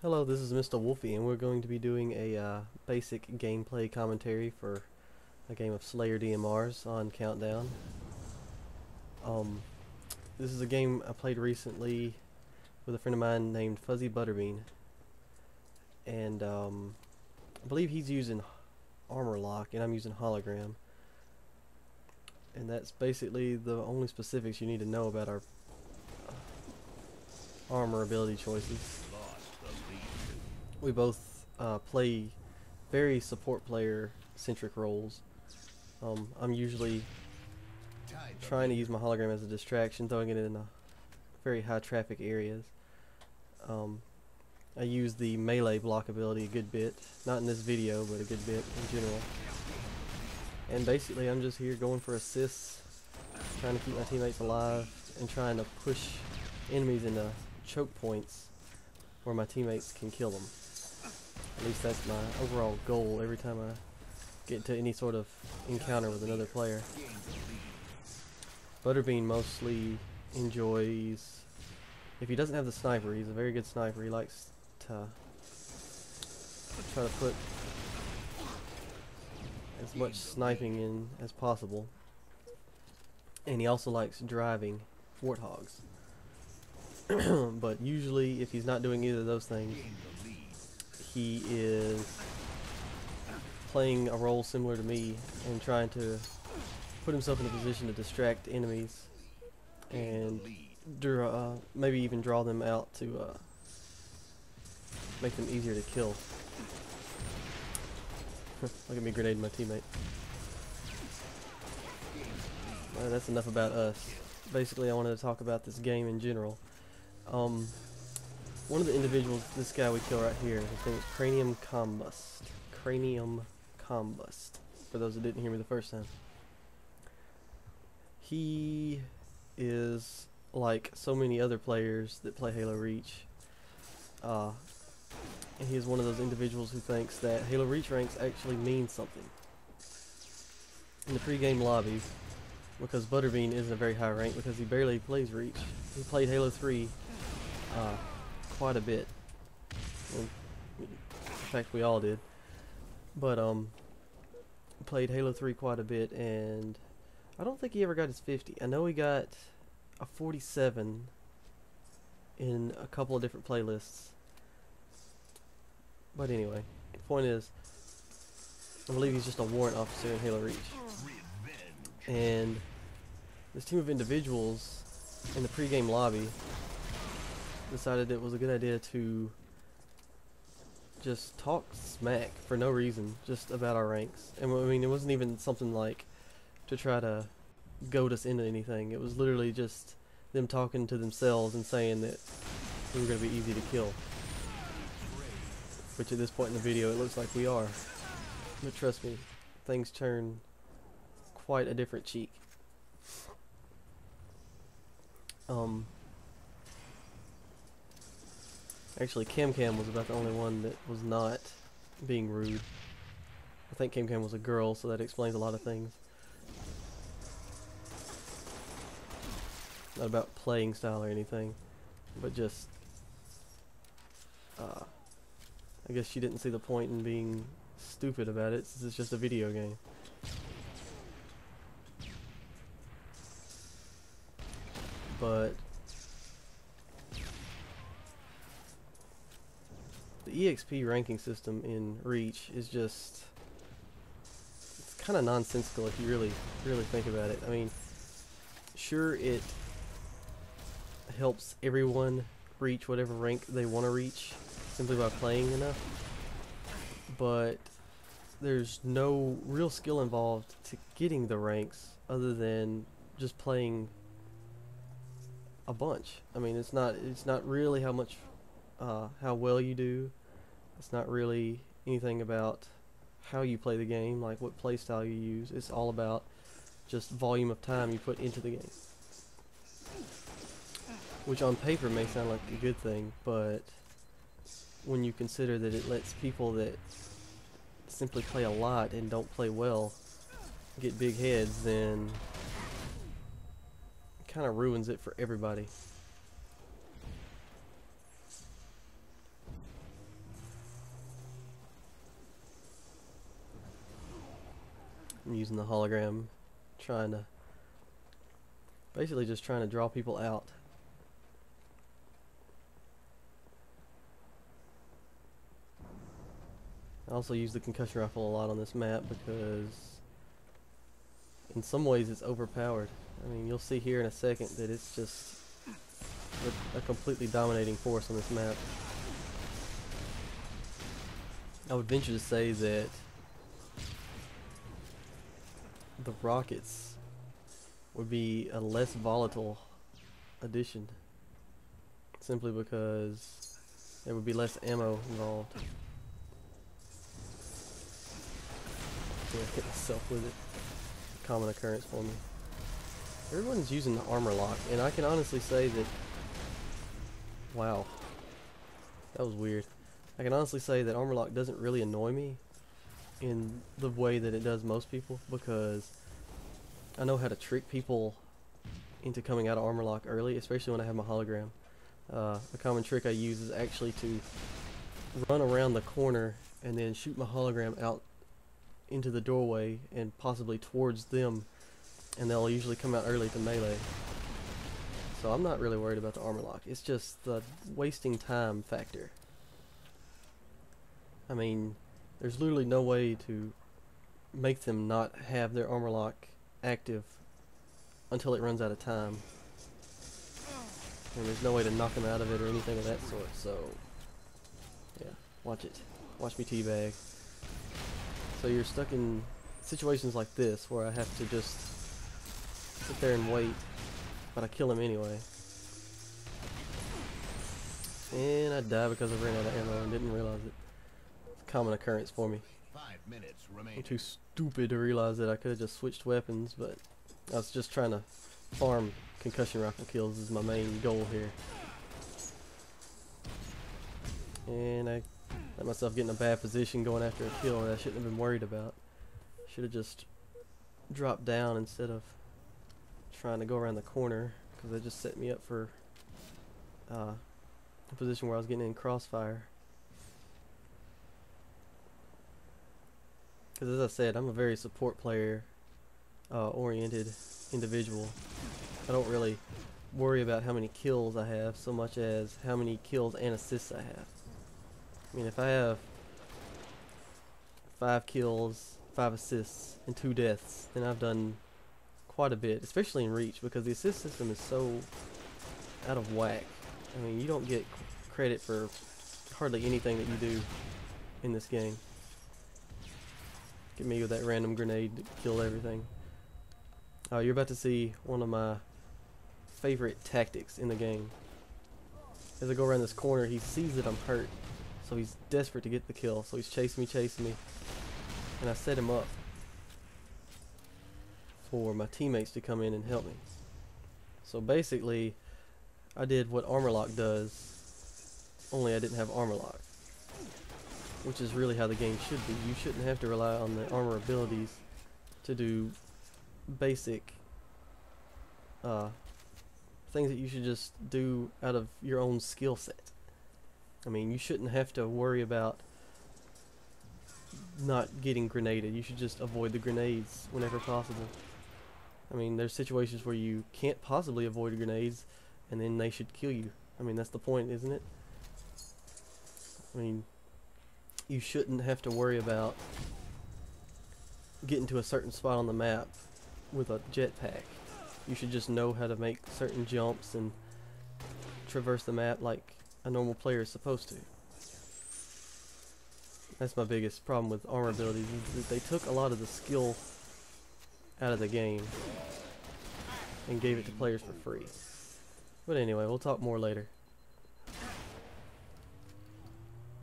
Hello, this is Mr. Wolfie, and we're going to be doing a basic gameplay commentary for a game of Slayer DMRs on Countdown. Um, this is a game I played recently with a friend of mine named Fuzzy Butterbean, and I believe he's using Armor Lock, and I'm using Hologram, and that's basically the only specifics you need to know about our armor ability choices. We both play very support player centric roles. I'm usually trying to use my hologram as a distraction, throwing it in very high traffic areas. I use the melee block ability a good bit, not in this video, but a good bit in general. And basically I'm just here going for assists, trying to keep my teammates alive, and trying to push enemies into choke points where my teammates can kill them. At least that's my overall goal every time I get into any sort of encounter with another player. Butterbean mostly enjoys, if he doesn't have the sniper, he's a very good sniper. He likes to try to put as much sniping in as possible. And he also likes driving warthogs. But usually if he's not doing either of those things, he is playing a role similar to me and trying to put himself in a position to distract enemies and maybe even draw them out to make them easier to kill. Look at me grenading my teammate. Well, that's enough about us. Basically I wanted to talk about this game in general. One of the individuals, this guy we kill right here, his name is Cranium Combust. Cranium Combust, for those that didn't hear me the first time. He is like so many other players that play Halo Reach. And he is one of those individuals who thinks that Halo Reach ranks actually mean something. In the pre-game lobbies, because Butterbean isn't a very high rank because he barely plays Reach. He played Halo 3 quite a bit. Well, in fact, we all did. But played Halo 3 quite a bit, and I don't think he ever got his 50. I know he got a 47 in a couple of different playlists. But anyway, the point is, I believe he's just a warrant officer in Halo Reach. And this team of individuals in the pre-game lobby decided it was a good idea to just talk smack for no reason, just about our ranks. And I mean, it wasn't even something like to try to goad us into anything. It was literally just them talking to themselves and saying that we were going to be easy to kill. Which at this point in the video it looks like we are. But trust me, things turn quite a different cheek. Actually, Cam was about the only one that was not being rude. I think Cam was a girl, so that explains a lot of things. Not about playing style or anything, but just, I guess she didn't see the point in being stupid about it, since it's just a video game. But the EXP ranking system in Reach is just, it's kind of nonsensical if you really think about it. I mean, sure, it helps everyone reach whatever rank they want to reach simply by playing enough, but there's no real skill involved to getting the ranks other than just playing a bunch. I mean, it's not really how much how well you do. It's not really anything about how you play the game, like what play style you use. It's all about just volume of time you put into the game, which on paper may sound like a good thing, but when you consider that it lets people that simply play a lot and don't play well get big heads, then it kind of ruins it for everybody. I'm using the hologram, trying to basically just trying to draw people out. I also use the concussion rifle a lot on this map because in some ways it's overpowered. I mean, you'll see here in a second that it's just a completely dominating force on this map. I would venture to say that the rockets would be a less volatile addition, simply because there would be less ammo involved. Yeah, hit myself with it. Common occurrence for me. Everyone's using the armor lock, and I can honestly say that, wow, that was weird. I can honestly say that armor lock doesn't really annoy me in the way that it does most people, because I know how to trick people into coming out of armor lock early, especially when I have my hologram. A common trick I use is actually to run around the corner and then shoot my hologram out into the doorway and possibly towards them, and they'll usually come out early to melee. So I'm not really worried about the armor lock. It's just the wasting time factor. I mean, there's literally no way to make them not have their armor lock active until it runs out of time. And there's no way to knock them out of it or anything of that sort, so yeah, watch it. Watch me teabag. So you're stuck in situations like this where I have to just sit there and wait, but I kill him anyway. And I die because I ran out of ammo and didn't realize it. It's a common occurrence for me. 5 minutes remaining. I'm too stupid to realize that I could have just switched weapons, but I was just trying to farm concussion rifle kills is my main goal here. And I let myself get in a bad position going after a kill that I shouldn't have been worried about. Should have just dropped down instead of trying to go around the corner, because that just set me up for a position where I was getting in crossfire. Because as I said, I'm a very support player oriented individual. I don't really worry about how many kills I have so much as how many kills and assists I have. I mean, if I have 5 kills, 5 assists, and 2 deaths, then I've done quite a bit, especially in Reach, because the assist system is so out of whack. I mean, you don't get credit for hardly anything that you do in this game. Get me with that random grenade to kill everything. You're about to see one of my favorite tactics in the game. As I go around this corner, he sees that I'm hurt, so he's desperate to get the kill, so he's chasing me, and I set him up for my teammates to come in and help me. So basically, I did what armor lock does, only I didn't have armor lock, which is really how the game should be. You shouldn't have to rely on the armor abilities to do basic things that you should just do out of your own skill set. I mean, you shouldn't have to worry about not getting grenaded. You should just avoid the grenades whenever possible. I mean, there's situations where you can't possibly avoid grenades, and then they should kill you. I mean, that's the point, isn't it? I mean, you shouldn't have to worry about getting to a certain spot on the map with a jetpack. You should just know how to make certain jumps and traverse the map like a normal player is supposed to. That's my biggest problem with armor abilities, is that they took a lot of the skill out of the game and gave it to players for free. But anyway, we'll talk more later.